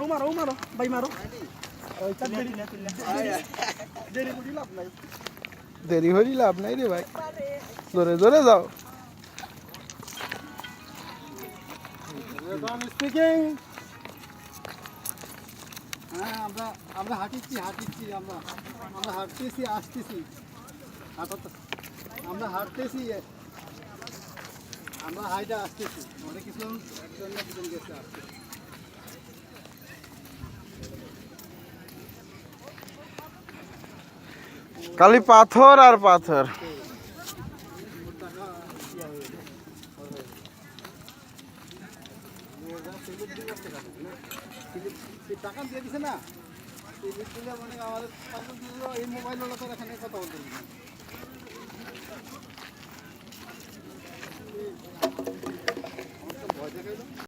মারো মারো ভাই মারো দেরি হইলি লাভ নাই রে ভাই জোরে জোরে যাও স্পিকিং হ্যাঁ আমরা হাঁটতেছি আমরা হাঁটতেছি আসতেছি আমরা হাঁটতেছি আমরা হাইটা আসতেছি অনেক কিছু একজন গেছে আসতেছি খালি পাথর আর পাথর টাকা দিয়ে দিছে না মানে আমাদের এই মোবাইল এখানে কথা বলতে